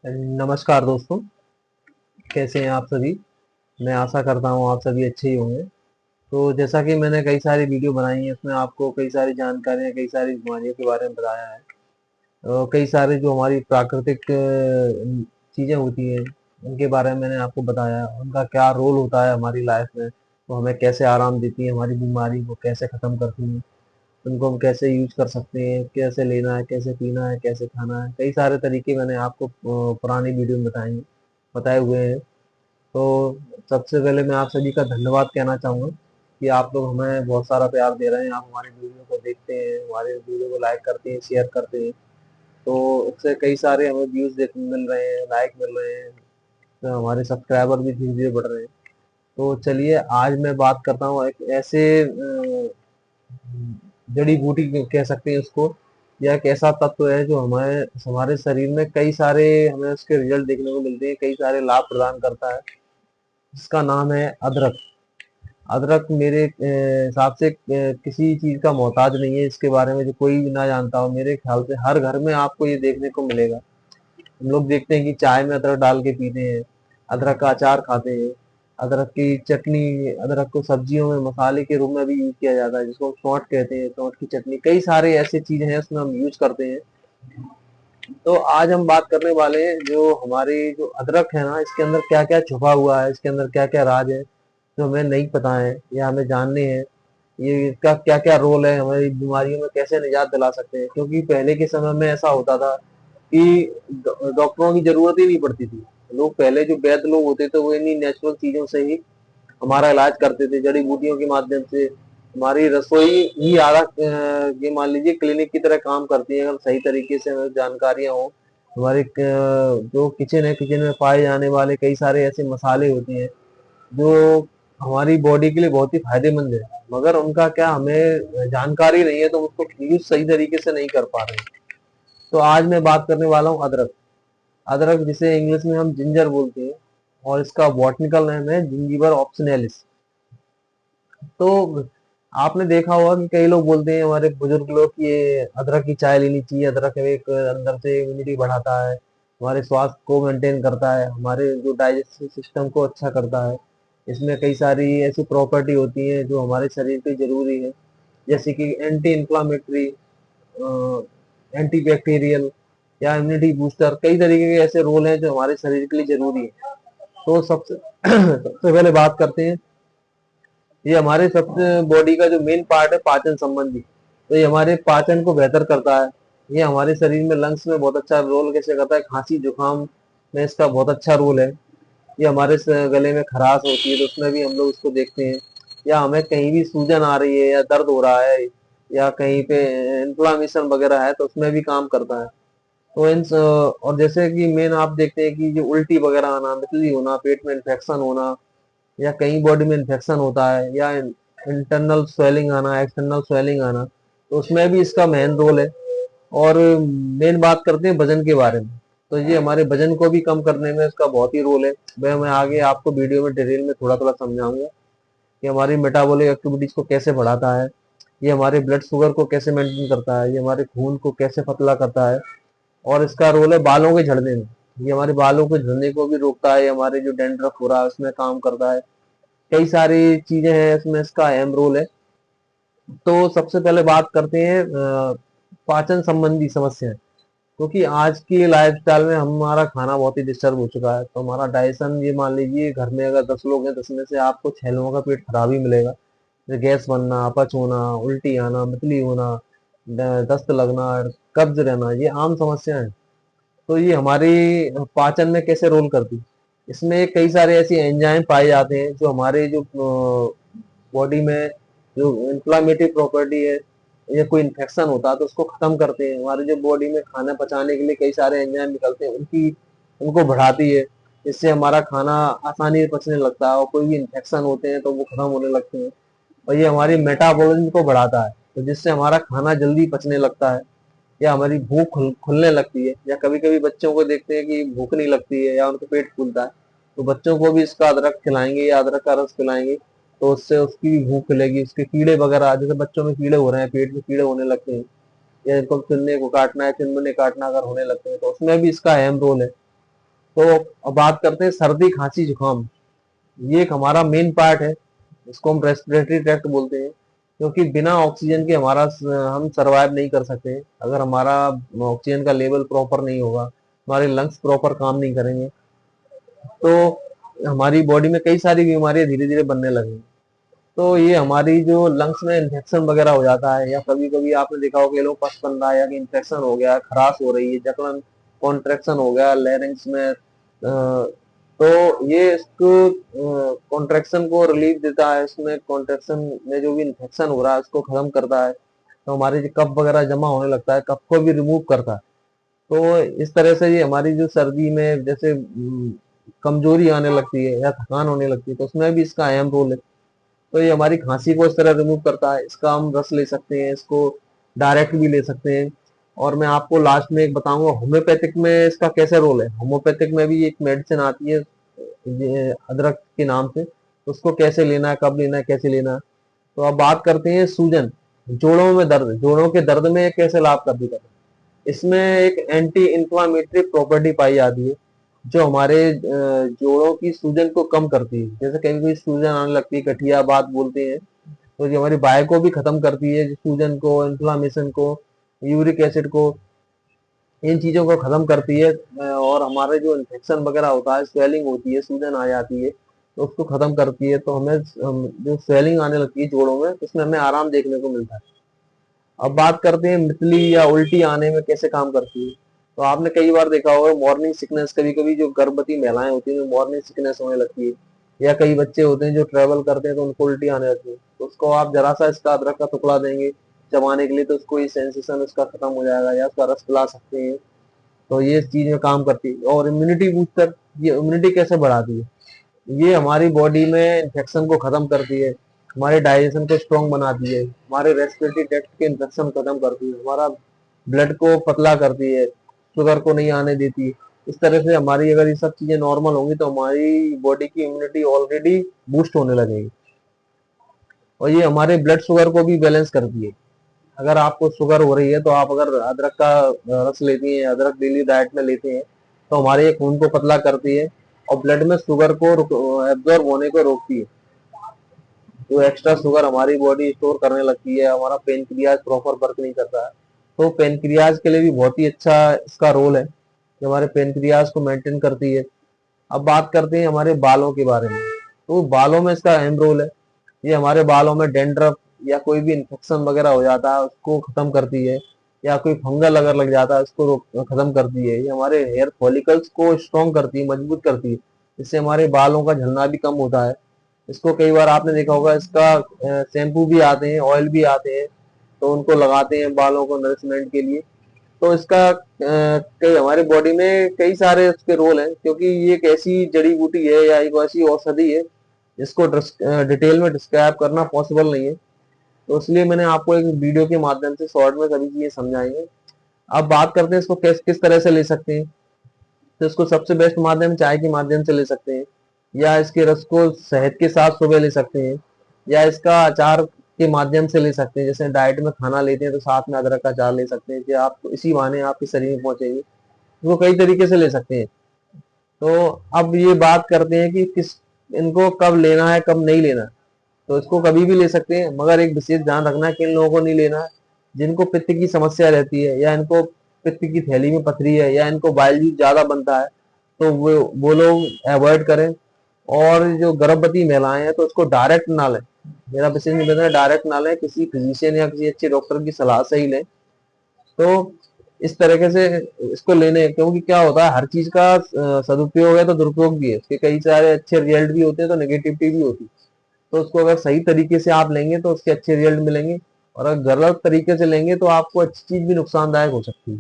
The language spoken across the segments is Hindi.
नमस्कार दोस्तों, कैसे हैं आप सभी। मैं आशा करता हूँ आप सभी अच्छे ही होंगे। तो जैसा कि मैंने कई सारी वीडियो बनाई हैं, उसमें आपको कई सारी जानकारियाँ, कई सारी बीमारियों के बारे में बताया है। कई सारे जो हमारी प्राकृतिक चीज़ें होती हैं, उनके बारे में मैंने आपको बताया, उनका क्या रोल होता है हमारी लाइफ में, वो हमें कैसे आराम देती है, हमारी बीमारी को कैसे ख़त्म करती हैं, उनको हम कैसे यूज़ कर सकते हैं, कैसे लेना है, कैसे पीना है, कैसे खाना है। कई सारे तरीके मैंने आपको पुरानी वीडियो में बताए हुए हैं। तो सबसे पहले मैं आप सभी का धन्यवाद कहना चाहूँगा कि आप लोग हमें बहुत सारा प्यार दे रहे हैं। आप हमारी वीडियो को देखते हैं, हमारे वीडियो को लाइक करते हैं, शेयर करते हैं। तो उससे कई सारे हमें व्यूज़ देखने मिल रहे हैं, लाइक मिल रहे हैं, तो हमारे सब्सक्राइबर भी धीरे-धीरे बढ़ रहे हैं। तो चलिए आज मैं बात करता हूँ एक ऐसे जड़ी बूटी कह सकते हैं उसको, या एक ऐसा तत्व है जो हमारे हमारे शरीर में कई सारे हमें उसके रिजल्ट देखने को मिलते हैं, कई सारे लाभ प्रदान करता है, जिसका नाम है अदरक। अदरक मेरे हिसाब से किसी चीज़ का मोहताज नहीं है, इसके बारे में जो कोई भी ना जानता हो। मेरे ख्याल से हर घर में आपको ये देखने को मिलेगा। हम लोग देखते हैं कि चाय में अदरक डाल के पीते हैं, अदरक का अचार खाते हैं, अदरक की चटनी, अदरक को सब्जियों में मसाले के रूप में भी यूज किया जाता है, जिसको हम सौंठ कहते हैं, सौंठ की चटनी। कई सारे ऐसे चीजें हैं उसमें हम यूज करते हैं। तो आज हम बात करने वाले हैं जो हमारी जो अदरक है ना, इसके अंदर क्या क्या छुपा हुआ है, इसके अंदर क्या क्या राज है जो हमें नहीं पता है या हमें जानने हैं। ये इसका क्या क्या रोल है, हमारी बीमारियों में कैसे निजात दिला सकते हैं। क्योंकि पहले के समय में ऐसा होता था कि डॉक्टरों की जरूरत ही नहीं पड़ती थी। लोग पहले जो वैद्य लोग होते थे वो इन्हीं नेचुरल चीजों से ही हमारा इलाज करते थे, जड़ी बूटियों के माध्यम से। हमारी रसोई ही आधा ये मान लीजिए क्लिनिक की तरह काम करती है, अगर सही तरीके से हमें जानकारियां हो। हमारे जो किचन है, किचन में पाए जाने वाले कई सारे ऐसे मसाले होते हैं जो हमारी बॉडी के लिए बहुत ही फायदेमंद है, मगर उनका क्या हमें जानकारी नहीं है, तो उसको यूज सही तरीके से नहीं कर पा रहे हैं। तो आज मैं बात करने वाला हूँ अदरक। अदरक जिसे इंग्लिश में हम जिंजर बोलते हैं, और इसका बॉटनिकल नेम है जिंजीबर ऑप्शनैलिस। तो आपने देखा होगा कि कई लोग बोलते हैं, हमारे बुजुर्ग लोग, कि ये अदरक की चाय लेनी चाहिए, अदरक एक अंदर से इम्यूनिटी बढ़ाता है, हमारे स्वास्थ्य को मेंटेन करता है, हमारे जो डाइजेस्टिव सिस्टम को अच्छा करता है। इसमें कई सारी ऐसी प्रॉपर्टी होती हैं जो हमारे शरीर के जरूरी है, जैसे कि एंटी इंफ्लामेटरी, एंटी बैक्टीरियल, या इम्यूनिटी बूस्टर। कई तरीके के ऐसे रोल हैं जो हमारे शरीर के लिए जरूरी है। तो सबसे सबसे पहले बात करते हैं, ये हमारे सबसे बॉडी का जो मेन पार्ट है पाचन संबंधी। तो ये हमारे पाचन को बेहतर करता है। ये हमारे शरीर में लंग्स में बहुत अच्छा रोल कैसे करता है, खांसी जुकाम में इसका बहुत अच्छा रोल है। ये हमारे गले में खराश होती है तो उसमें भी हम लोग इसको देखते हैं, या हमें कहीं भी सूजन आ रही है या दर्द हो रहा है या कहीं पे इन्फ्लामेशन वगैरह है, तो उसमें भी काम करता है। तो इन और जैसे कि मेन आप देखते हैं कि जो उल्टी वगैरह आना, मितली होना, पेट में इन्फेक्शन होना, या कहीं बॉडी में इन्फेक्शन होता है, या इंटरनल स्वेलिंग आना, एक्सटर्नल स्वेलिंग आना, तो उसमें भी इसका मेन रोल है। और मेन बात करते हैं वजन के बारे में। तो ये हमारे वजन को भी कम करने में इसका बहुत ही रोल है। वह मैं आगे आपको वीडियो में डिटेल में थोड़ा थोड़ा समझाऊंगा कि हमारी मेटाबॉलिक एक्टिविटीज को कैसे बढ़ाता है, ये हमारे ब्लड शुगर को कैसे मेंटेन करता है, ये हमारे खून को कैसे पतला करता है। और इसका रोल है बालों के झड़ने में। ये हमारे बालों के झड़ने को भी रोकता है, हमारे जो डेंड्रफ हो रहा है उसमें काम करता है। कई सारी चीजें हैं इसमें, इसका अहम रोल है। तो सबसे पहले बात करते हैं पाचन संबंधी समस्याएं। क्योंकि आज की लाइफस्टाइल में हमारा खाना बहुत ही डिस्टर्ब हो चुका है, तो हमारा डाइजेशन, ये मान लीजिए घर में अगर 10 लोग हैं, 10 में से आपको 6 लोगों का पेट खराब ही मिलेगा। जैसे गैस बनना, अपच होना, उल्टी आना, मितली होना, दस्त लगना, कब्ज रहना, ये आम समस्या है। तो ये हमारी पाचन में कैसे रोल करती है, इसमें कई सारे ऐसे एंजाइम पाए जाते हैं जो हमारे जो बॉडी में जो इंफ्लामेटरी प्रॉपर्टी है, या कोई इन्फेक्शन होता है तो उसको खत्म करते हैं। हमारे जो बॉडी में खाना पचाने के लिए कई सारे एंजाइम निकलते हैं, उनको बढ़ाती है। इससे हमारा खाना आसानी से पचने लगता है, और कोई भी इन्फेक्शन होते हैं तो वो खत्म होने लगते हैं। और ये हमारी मेटाबॉलिज्म को बढ़ाता है, तो जिससे हमारा खाना जल्दी पचने लगता है, या हमारी भूख खुलने लगती है। या कभी कभी बच्चों को देखते हैं कि भूख नहीं लगती है या उनका पेट फूलता है, तो बच्चों को भी इसका अदरक खिलाएंगे या अदरक का रस पिलाएंगे, तो उससे उसकी भी भूख खुलेगी। उसके कीड़े वगैरह, जैसे बच्चों में कीड़े हो रहे हैं, पेट में कीड़े होने लगते हैं, या इनको चुनने को काटना है, चुनमुने काटना अगर होने लगते हैं, तो उसमें भी इसका अहम रोल है। तो अब बात करते हैं सर्दी खांसी जुकाम। ये एक हमारा मेन पार्ट है, इसको हम रेस्पिरेटरी ट्रैक्ट बोलते हैं, क्योंकि बिना ऑक्सीजन के हम सरवाइव नहीं कर सकते। अगर हमारा ऑक्सीजन का लेवल प्रॉपर नहीं होगा, हमारे लंग्स प्रॉपर काम नहीं करेंगे, तो हमारी बॉडी में कई सारी बीमारियां धीरे धीरे बनने लगेंगी। तो ये हमारी जो लंग्स में इन्फेक्शन वगैरह हो जाता है, या कभी कभी आपने देखा होगा कि लोग पस बन रहा है, या कि इन्फेक्शन हो गया, खराश हो रही है, जकड़न कॉन्ट्रेक्शन हो गया लैरिंग्स में, तो ये इसको कॉन्ट्रेक्शन को रिलीफ देता है, इसमें कॉन्ट्रेक्शन में जो भी इन्फेक्शन हो रहा है उसको खत्म करता है। तो हमारे जो कफ वगैरह जमा होने लगता है, कफ को भी रिमूव करता है। तो इस तरह से ये हमारी जो सर्दी में जैसे कमजोरी आने लगती है या थकान होने लगती है, तो उसमें भी इसका अहम रोल है। तो ये हमारी खांसी को इस तरह रिमूव करता है। इसका हम रस ले सकते हैं, इसको डायरेक्ट भी ले सकते हैं। और मैं आपको लास्ट में एक बताऊंगा होम्योपैथिक में इसका कैसे रोल है। होम्योपैथिक में भी एक मेडिसिन आती है अदरक के नाम से, उसको कैसे लेना है, कब लेना है, कैसे लेना है। तो अब बात करते हैं सूजन, जोड़ों में दर्द, जोड़ों के दर्द में कैसे लाभ कर देता है। इसमें एक एंटी इंफ्लामेटरी प्रॉपर्टी पाई जाती है, जो हमारे जोड़ों की सूजन को कम करती है। जैसे कभी कोई सूजन आने लगती है, गठिया बात बोलते हैं, तो जो हमारी बाय को भी खत्म करती है, सूजन को, इन्फ्लामेशन को, यूरिक एसिड को, इन चीजों को खत्म करती है। और हमारे जो इन्फेक्शन वगैरह होता है, स्वेलिंग होती है, सूजन आ जाती है, तो उसको खत्म करती है। तो जो स्वेलिंग आने लगती है जोड़ों में, उसमें हमें आराम देखने को मिलता है। अब बात करते हैं मितली या उल्टी आने में कैसे काम करती है। तो आपने कई बार देखा होगा मॉर्निंग सिकनेस, कभी कभी जो गर्भवती महिलाएं होती हैं मॉर्निंग सिकनेस होने लगती है, या कई बच्चे होते हैं जो ट्रेवल करते हैं तो उनको उल्टी आने लगती है। तो उसको आप जरा सा इसका अदरक का टुकड़ा देंगे चबाने के लिए, तो उसको ये सेंसेशन उसका खत्म हो जाएगा, या उसका रस पिला सकते हैं। तो ये इस चीज में काम करती है। और इम्यूनिटी बूस्टर, ये इम्यूनिटी कैसे बढ़ाती है, ये हमारी बॉडी में इन्फेक्शन को खत्म करती है, हमारे डाइजेशन को स्ट्रॉन्ग बनाती है, हमारे रेस्पिरेटरी ट्रैक्ट के इन्फेक्शन खत्म करती है, हमारा ब्लड को पतला करती है, शुगर को नहीं आने देती। इस तरह से हमारी अगर ये सब चीजें नॉर्मल होंगी तो हमारी बॉडी की इम्यूनिटी ऑलरेडी बूस्ट होने लगेगी। और ये हमारे ब्लड शुगर को भी बैलेंस करती है। अगर आपको शुगर हो रही है तो आप अगर अदरक का रस लेती हैं, अदरक डेली डाइट में लेते हैं, तो हमारे ये खून को पतला करती है और ब्लड में शुगर को एब्जॉर्ब होने को रोकती है। जो एक्स्ट्रा शुगर हमारी बॉडी स्टोर करने लगती है, हमारा पेनक्रियाज प्रॉपर वर्क नहीं करता है, तो पेनक्रियाज के लिए भी बहुत ही अच्छा इसका रोल है, जो हमारे पेनक्रियाज को मेंटेन करती है। अब बात करते हैं हमारे बालों के बारे में। तो बालों में इसका अहम रोल है। ये हमारे बालों में डेंड्रफ या कोई भी इन्फेक्शन वगैरह हो जाता है उसको खत्म करती है, या कोई फंगल अगर लग जाता है उसको खत्म करती है। ये हमारे हेयर फॉलिकल्स को स्ट्रॉन्ग करती है, मजबूत करती है, इससे हमारे बालों का झड़ना भी कम होता है। इसको कई बार आपने देखा होगा, इसका शैम्पू भी आते हैं, ऑयल भी आते हैं, तो उनको लगाते हैं बालों को नरिशमेंट के लिए। तो इसका कई हमारे बॉडी में कई सारे उसके रोल हैं, क्योंकि ये एक ऐसी जड़ी बूटी है या एक ऐसी औषधि है जिसको डिटेल में डिस्क्राइब करना पॉसिबल नहीं है। तो इसलिए मैंने आपको एक वीडियो के माध्यम से शॉर्ट में सभी चीजें समझाएंगे। अब बात करते हैं इसको किस तरह से ले सकते हैं। तो इसको सबसे बेस्ट माध्यम चाय के माध्यम से ले सकते हैं, या इसके रस को शहद के साथ सुबह ले सकते हैं, या इसका अचार के माध्यम से ले सकते हैं। जैसे डाइट में खाना लेते हैं तो साथ में अदरक का अचार ले सकते हैं, कि आप इसी बहाने आपके शरीर में पहुंचेगी। इसको कई तरीके से ले सकते हैं। तो अब ये बात करते हैं कि किस इनको कब लेना है, कब नहीं लेना है। तो इसको कभी भी ले सकते हैं, मगर एक विशेष ध्यान रखना है कि इन लोगों को नहीं लेना है जिनको पित्त की समस्या रहती है, या इनको पित्त की थैली में पथरी है, या इनको बाइल जूस ज्यादा बनता है, तो वो लोग अवॉइड करें। और जो गर्भवती महिलाएं हैं तो उसको डायरेक्ट ना लें। मेरा विशेष निवेदन है, डायरेक्ट ना लें, किसी फिजिशियन या किसी अच्छे डॉक्टर की सलाह से ही लें। तो इस तरीके से इसको लेने, क्योंकि क्या होता है, हर चीज का सदुपयोग है तो दुरुपयोग भी है, उसके कई सारे अच्छे रिजल्ट भी होते हैं तो नेगेटिविटी भी होती है। तो उसको अगर सही तरीके से आप लेंगे तो उसके अच्छे रिजल्ट मिलेंगे, और अगर गलत तरीके से लेंगे तो आपको अच्छी चीज भी नुकसानदायक हो सकती है।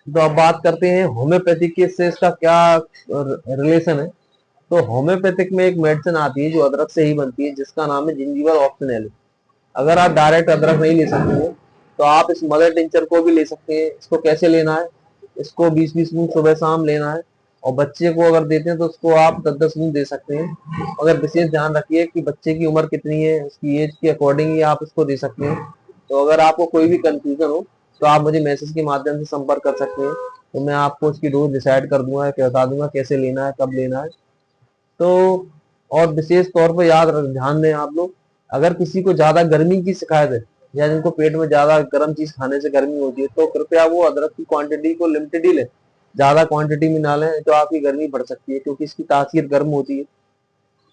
तो अब बात करते हैं होम्योपैथिक के से इसका क्या रिलेशन है। तो होम्योपैथिक में एक मेडिसिन आती है जो अदरक से ही बनती है, जिसका नाम है जिंजीवल ऑप्शनल। अगर आप डायरेक्ट अदरक नहीं ले सकते हैं तो आप इस मदर टिंचर को भी ले सकते हैं। इसको कैसे लेना है, इसको 20-20 बूंद सुबह शाम लेना है, और बच्चे को अगर देते हैं तो उसको आप 10-10 बूंद दे सकते हैं। अगर विशेष ध्यान रखिए कि बच्चे की उम्र कितनी है, उसकी एज के अकॉर्डिंग ही आप इसको दे सकते हैं। तो अगर आपको कोई भी कंफ्यूजन हो तो आप मुझे मैसेज के माध्यम से संपर्क कर सकते हैं। तो मैं आपको उसकी डोज डिसाइड कर दूंगा, बता दूंगा कैसे लेना है, कब लेना है। तो और विशेष तौर पर ध्यान दें आप लोग, अगर किसी को ज्यादा गर्मी की शिकायत है या जिनको पेट में ज्यादा गर्म चीज खाने से गर्मी होती है, तो कृपया वो अदरक की क्वांटिटी को लिमिटेड ही लें, ज्यादा क्वांटिटी में ना लें, तो आपकी गर्मी बढ़ सकती है क्योंकि इसकी तासीर गर्म होती है।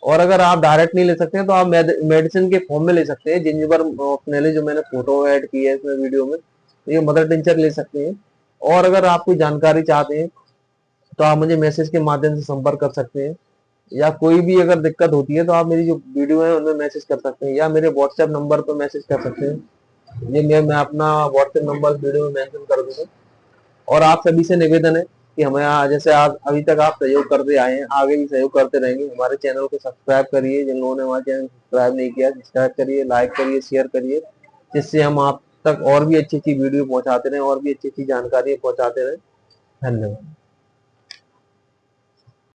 और अगर आप डायरेक्ट नहीं ले सकते हैं तो आप मेडिसिन के फॉर्म में ले सकते हैं। जिंजीबर ऑप्शनल है, जो मैंने फोटो ऐड की है इसमें वीडियो में, तो ये मदर टिंचर ले सकते हैं। और अगर आप कोई जानकारी चाहते हैं तो आप मुझे मैसेज के माध्यम से संपर्क कर सकते हैं, या कोई भी अगर दिक्कत होती है तो आप मेरी जो वीडियो है उनमें मैसेज कर सकते हैं, या मेरे व्हाट्सएप नंबर पर मैसेज कर सकते हैं। ये मैं अपना व्हाट्सएप नंबर वीडियो में मेंशन कर दूंगा। और आप सभी से निवेदन है कि हमें जैसे आप अभी तक आप सहयोग करते आए हैं, आगे भी सहयोग करते रहेंगे। हमारे चैनल को सब्सक्राइब करिए, जिन लोगों ने हमारे चैनल सब्सक्राइब नहीं किया सब्सक्राइब करिए, लाइक करिए, शेयर करिए, जिससे हम आप तक और भी अच्छी अच्छी वीडियो पहुंचाते रहें और भी अच्छी अच्छी जानकारी पहुंचाते रहें। धन्यवाद।